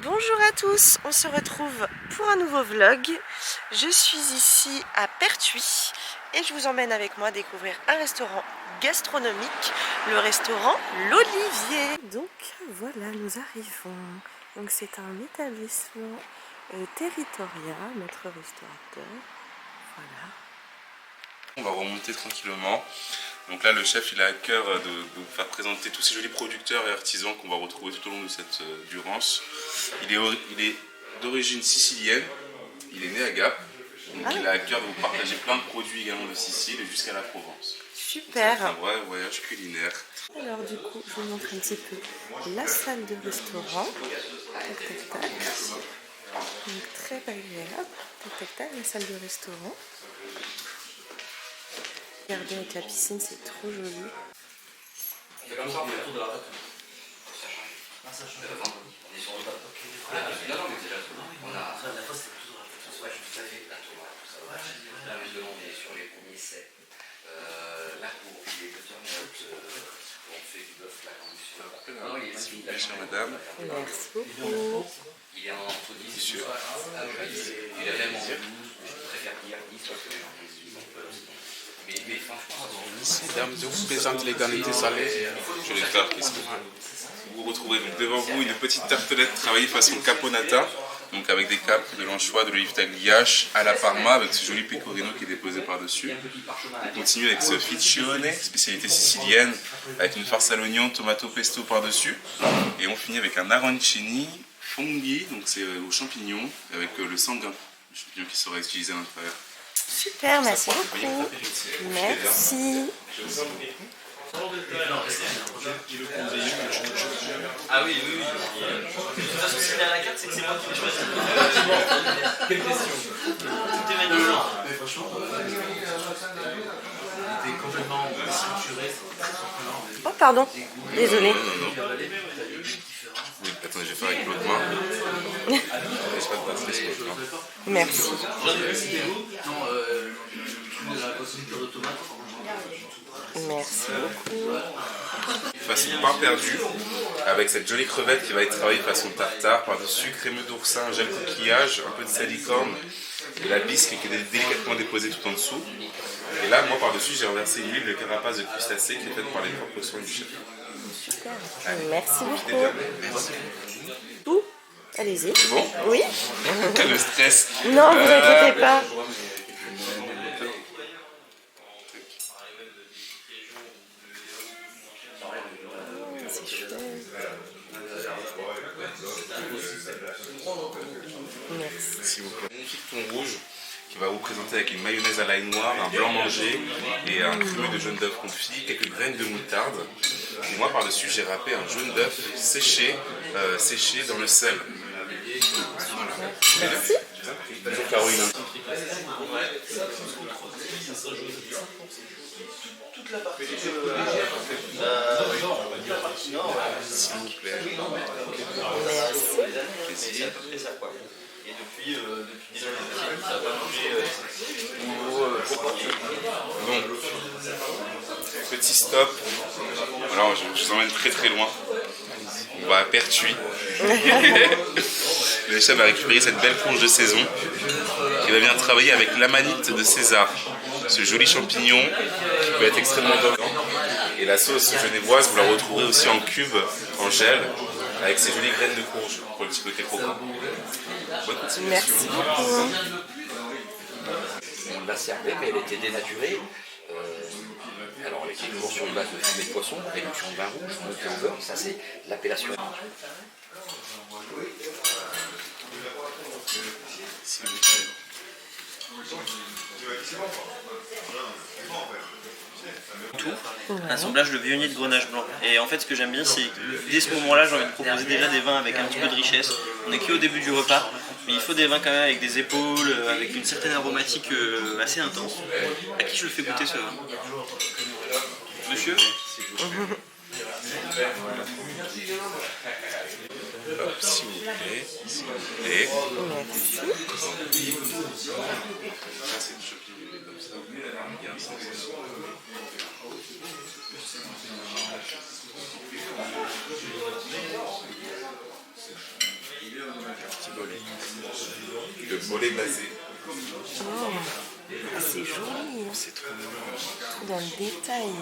Bonjour à tous, on se retrouve pour un nouveau vlog. Je suis ici à Pertuis et je vous emmène avec moi découvrir un restaurant gastronomique, le restaurant L'Olivier. Donc voilà, nous arrivons. Donc c'est un établissement territorial, notre restaurateur. Voilà. On va remonter tranquillement. Donc là, le chef, il a à cœur de vous faire présenter tous ces jolis producteurs et artisans qu'on va retrouver tout au long de cette durance. Il est d'origine sicilienne, il est né à Gap, donc il a à cœur de vous partager plein de produits également de Sicile jusqu'à la Provence. Super. C'est un vrai voyage culinaire. Alors du coup, je vous montre un petit peu la salle de restaurant. Tac, tac, tac. Donc très agréable. Tac, tac, tac, la salle de restaurant. Regardez avec la piscine, c'est trop joli. C'est comme ça, on fait le tour de la tête. Ça change. On est sur le top. Non, mais déjà, on a. La fois, c'était toujours la tête. Ouais, tout à fait. La tour, la maison, on est sur les premiers sets. La cour, il est de tournante. On fait du bœuf, la grande. S'il vous plaît, chère madame. Merci beaucoup. Il est en entre 10 et 12. Il est vraiment 12. Je préfère dire 10 parce que les gens disent 10. Mais franchement, Mesdames, je vous présente les garnitures salées. Je vais faire qu'est-ce que vous retrouvez donc devant vous une petite tartelette travaillée façon caponata, donc avec des capres, de l'anchois, de l'olive tagliache à la parma avec ce joli pecorino qui est déposé par-dessus. On continue avec ce ficcione, spécialité sicilienne, avec une farce à l'oignon, tomato pesto par-dessus. Et on finit avec un arancini funghi, donc c'est aux champignons, avec le sanguin, le champignon qui sera utilisé à l'intérieur. Super, merci beaucoup. Merci. ah oui. De toute façon, si t'as la carte, c'est que c'est moi qui l'ai choisi. Quelle question? Tout est magnifique. Mais franchement, il était complètement structuré. Oh, pardon. Désolée. Oui, attendez, je vais faire avec l'autre main. Merci. Merci beaucoup. Façon pain perdu, avec cette jolie crevette qui va être travaillée façon tartare, par-dessus crémeux d'oursin, gel coquillage, un peu de salicorne, et la bisque qui est délicatement déposée tout en dessous. Et là, moi par-dessus, j'ai renversé une huile de carapace de crustacé qui est faite par les propres soins du chef. Super. Merci beaucoup. Merci. Tout. Allez-y. C'est bon? Oui. Le stress. Non, vous inquiétez pas. C'est chouette. Merci. S'il vous plaît. Magnifique thon rouge qui va vous présenter avec une mayonnaise à l'ail noir, un blanc mangé et un crémeux de jaune d'œuf confit, quelques graines de moutarde. Et moi par-dessus j'ai râpé un jaune d'œuf séché dans le sel. Merci. Bonjour Caroline. Toute la partie s'il vous plaît. Merci. C'est à peu près ça quoi. Et depuis des années, ça n'a pas bougé Donc, petit stop. Alors je vous emmène très très loin. On va à Pertuis. Le chef va récupérer cette belle conche de saison qui va venir travailler avec l'amanite de César. Ce joli champignon qui peut être extrêmement dormant. Et la sauce genevoise, vous la retrouverez aussi en cube, en gel, avec ces jolies graines de courge pour le petit côté croquant. Bonne continuation. Merci beaucoup. On l'a servée, mais elle était dénaturée. Alors, elle était toujours sur une base de fumée de poisson, réduction de vin rouge, montée en beurre. Ça, c'est l'appellation. Assemblage de viognier de grenache blanc. Et en fait, ce que j'aime bien, c'est que dès ce moment-là, j'ai envie de proposer déjà des vins avec un petit peu de richesse. On n'est qu'au début du repas, mais il faut des vins quand même avec des épaules, avec une certaine aromatique assez intense. À qui je le fais goûter ce vin? Monsieur? Hop, s'il vous plaît, s'il vous plaît. Merci. Ça, c'est une champignon comme ça. Il y a un sens. Le bolet glacé. Oh, c'est joli. C'est trop mignon. Tout dans le détail.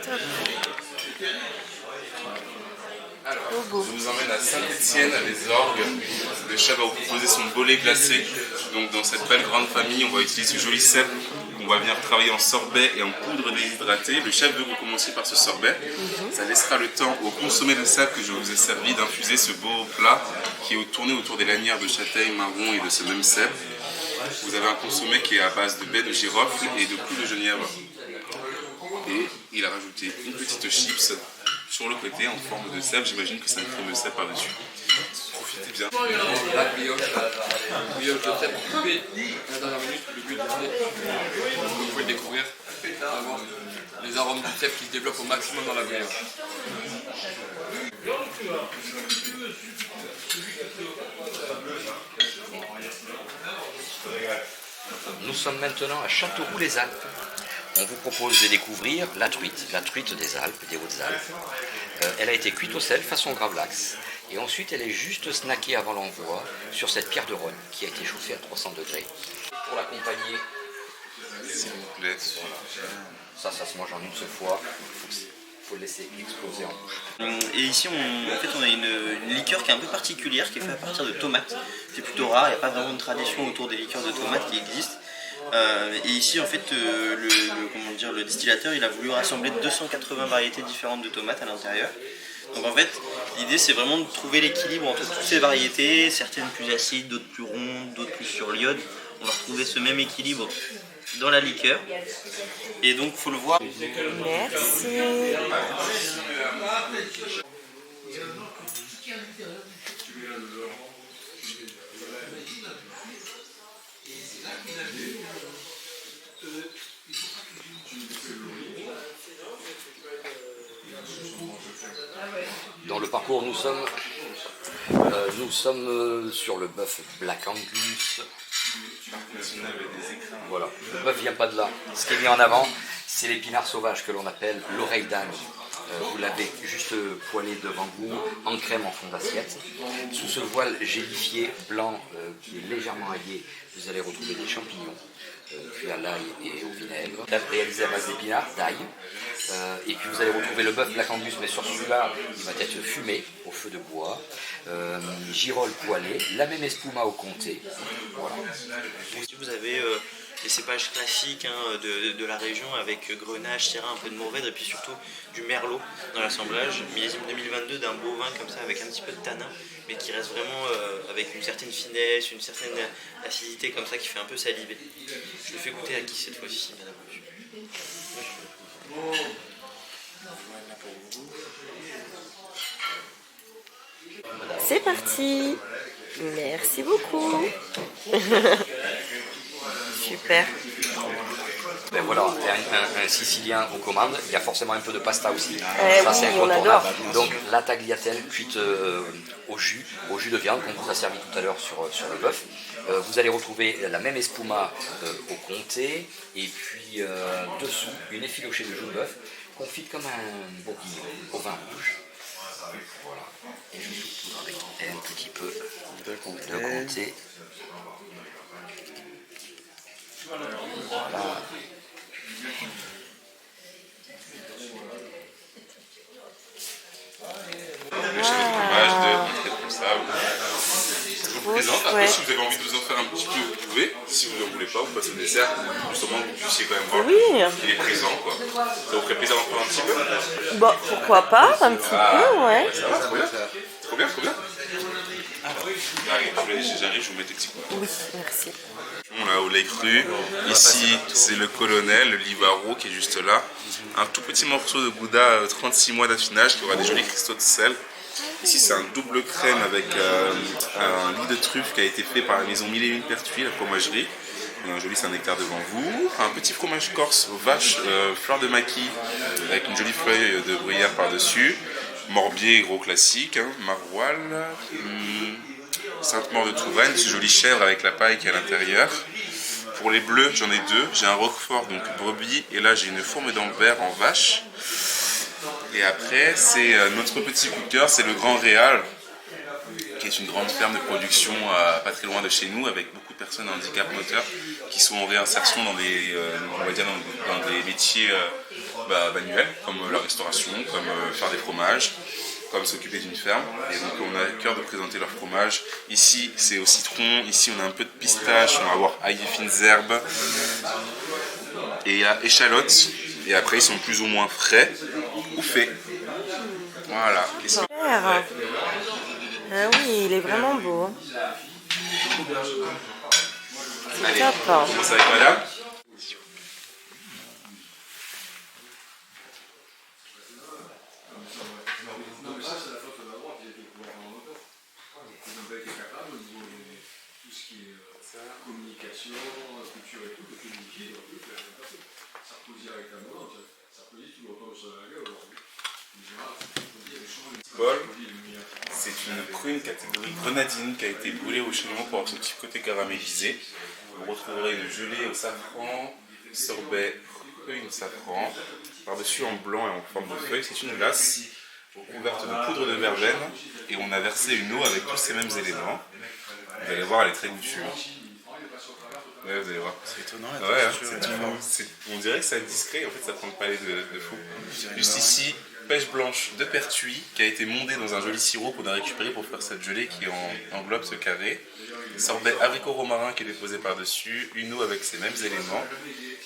Top. Alors, Trop beau. je vous emmène à Saint-Étienne, à Les Orgues. Le chef va vous proposer son bolet glacé. Donc dans cette belle grande famille, on va utiliser ce joli cèpe qu'on va venir travailler en sorbet et en poudre déshydratée. Le chef veut que vous commenciez par ce sorbet. Ça laissera le temps au consommé de cèpe que je vous ai servi d'infuser ce beau plat qui est tourné autour des lanières de châtaigne marron et de ce même cèpe. Vous avez un consommé qui est à base de baies de girofle et de clous de genièvre. Et il a rajouté une petite chips sur le côté en forme de cèpe. J'imagine que c'est un crème de cèpe par-dessus. Profitez bien. La brioche de cèpe coupée à la dernière minute, le but vous pouvez le découvrir, avoir les arômes du cèpe qui se développent au maximum dans la brioche. Nous sommes maintenant à Châteauroux-les-Alpes. On vous propose de découvrir la truite des Alpes, des Hautes-Alpes. Elle a été cuite au sel façon gravlax. Et ensuite, elle est juste snackée avant l'envoi sur cette pierre de Rhône qui a été chauffée à 300 degrés. Pour l'accompagner, S'il vous plaît. ça se mange en une seule fois. Il faut le laisser exploser en bouche. Et ici, on a une liqueur qui est un peu particulière, qui est faite à partir de tomates. C'est plutôt rare, il n'y a pas vraiment de tradition autour des liqueurs de tomates qui existent. Et ici, en fait, le distillateur, il a voulu rassembler 280 variétés différentes de tomates à l'intérieur. Donc en fait, l'idée, c'est vraiment de trouver l'équilibre entre toutes ces variétés, certaines plus acides, d'autres plus rondes, d'autres plus sur l'iode. On va retrouver ce même équilibre dans la liqueur. Et donc, il faut le voir. Merci. Dans le parcours, nous sommes sur le bœuf Black Angus. Voilà, le bœuf vient pas de là. Ce qui est mis en avant, c'est l'épinard sauvage que l'on appelle l'oreille d'âne. Vous l'avez juste poêlé devant vous, en crème en fond d'assiette. Sous ce voile gélifié blanc qui est légèrement aillé, vous allez retrouver des champignons cuits à l'ail et au vinaigre, réalisé à base d'épinards, d'ail. Et puis vous allez retrouver le bœuf Black Angus, mais sur celui-là, il va être fumé au feu de bois. Girolles poêlées, la même espuma au comté. Voilà. Vous avez les cépages classiques de la région avec grenache, syrah, un peu de mourvèdre et puis surtout du merlot dans l'assemblage. Millésime 2022 d'un beau vin comme ça avec un petit peu de tanin, mais qui reste vraiment avec une certaine finesse, une certaine acidité comme ça qui fait un peu saliver. Je le fais goûter à qui cette fois-ci, madame? C'est parti. Merci beaucoup. Super. Ben voilà, un Sicilien aux commandes, il y a forcément un peu de pasta aussi. Ça Oui, c'est on incontournable. adore. Donc la tagliatelle cuite au jus de viande qu'on vous a servi tout à l'heure sur le bœuf. Vous allez retrouver la même espuma au comté et puis dessous une effilochée de joues de bœuf confite comme un bourguignon au vin rouge. Voilà. Et je saupoudre avec un petit peu de comté. Voilà. Le chef de fromage de responsable. Je vous présente. Après, si vous avez envie de vous en faire un petit peu, vous pouvez. Si vous ne voulez pas, vous passez au dessert. Justement, que vous puissiez quand même voir qu'il est présent. Quoi. Ça vous ferait plaisir d'en prendre un petit peu? Bon, pourquoi pas, un petit peu, ouais. Ça va, trop bien. Trop bien, trop bien. J'arrive, je vous mets des petits coups. Oui, merci. On a au lait cru. Ici, c'est le colonel, le Livaro qui est juste là. Un tout petit morceau de gouda, 36 mois d'affinage, qui aura des jolis cristaux de sel. Ici, c'est un double crème avec un lit de truffe qui a été fait par la maison 1001 Pertuis, la fromagerie. Un joli Saint-Nectaire devant vous. Un petit fromage corse aux vaches, fleur de maquis, avec une jolie feuille de gruyère par-dessus. Morbier, gros classique, hein, maroilles, Sainte-Maure de Touraine, ce joli chèvre avec la paille qui est à l'intérieur. pour les bleus, j'en ai deux. J'ai un roquefort, donc brebis, et là j'ai une fourme d'Ambert en vache. Et après, c'est notre petit coup de cœur, c'est le Grand Réal, qui est une grande ferme de production pas très loin de chez nous, avec beaucoup de personnes à handicap moteur qui sont en réinsertion dans des, on va dire dans des métiers manuels, comme la restauration, comme faire des fromages, comme s'occuper d'une ferme. Et donc on a à cœur de présenter leur fromage. Ici c'est au citron, ici on a un peu de pistache, on va avoir ail et fines herbes, et il y a échalotes, et après ils sont plus ou moins frais ou faits. Voilà. Super. Ah oui, il est vraiment beau. Allez, Top. on commence avec madame. C'est une prune catégorie grenadine qui a été brûlée au chalumeau pour avoir ce petit côté caramélisé. Vous retrouverez une gelée au safran, sorbet, feuille de safran, par-dessus en blanc et en forme de feuille. C'est une glace recouverte de poudre de verveine et on a versé une eau avec tous ces mêmes éléments. Vous allez voir, elle est très goûtue. Ouais, vous allez voir. C'est étonnant. On dirait que c'est discret, en fait ça prend le palais de fou. Juste ici, pêche blanche de Pertuis qui a été mondée dans un joli sirop qu'on a récupéré pour faire cette gelée qui englobe ce carré. Sorbet abricot romarin qui est déposé par-dessus, une eau avec ces mêmes éléments.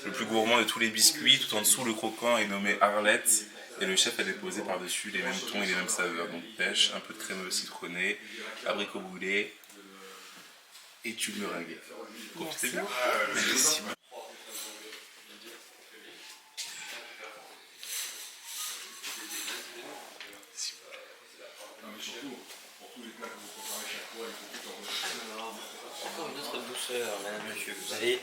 Le plus gourmand de tous les biscuits, tout en dessous le croquant est nommé Arlette. Et le chef a déposé par-dessus les mêmes tons et les mêmes saveurs. Donc pêche, un peu de crème citronnée, abricot brûlé et tube meringué. Profitez bien. Merci. Encore une autre douceur, madame, monsieur. Vous avez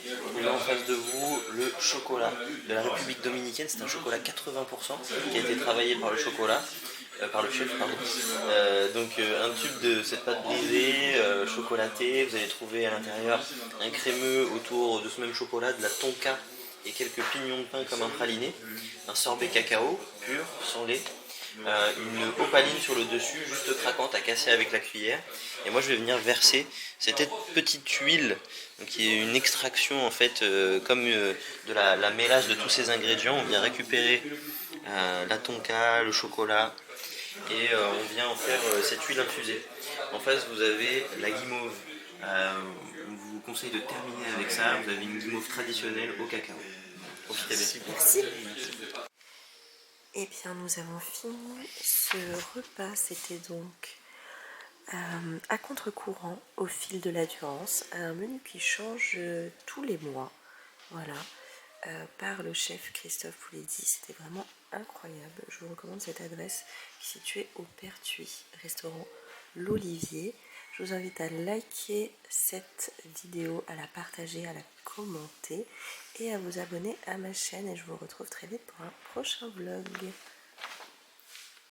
en face de vous le chocolat de la République dominicaine. C'est un chocolat 80% qui a été travaillé par le chef, pardon. Donc un tube de cette pâte brisée, chocolatée. Vous allez trouver à l'intérieur un crémeux autour de ce même chocolat, de la tonka et quelques pignons de pain comme un praliné. Un sorbet cacao pur, sans lait. Une opaline sur le dessus, juste craquante à casser avec la cuillère. Et moi je vais venir verser cette petite huile, donc qui est une extraction en fait comme de la mélasse de tous ces ingrédients. On vient récupérer la tonka, le chocolat et on vient en faire cette huile infusée. En face vous avez la guimauve. On vous conseille de terminer avec ça. Vous avez une guimauve traditionnelle au cacao. Profitez bien. Merci. Eh bien, nous avons fini ce repas. C'était donc à contre-courant au fil de la Durance, un menu qui change tous les mois, voilà, par le chef Christophe Pouleddy. C'était vraiment incroyable. Je vous recommande cette adresse qui est située au Pertuis, restaurant L'Olivier. Je vous invite à liker cette vidéo, à la partager, à la commenter et à vous abonner à ma chaîne. Et je vous retrouve très vite pour un prochain vlog.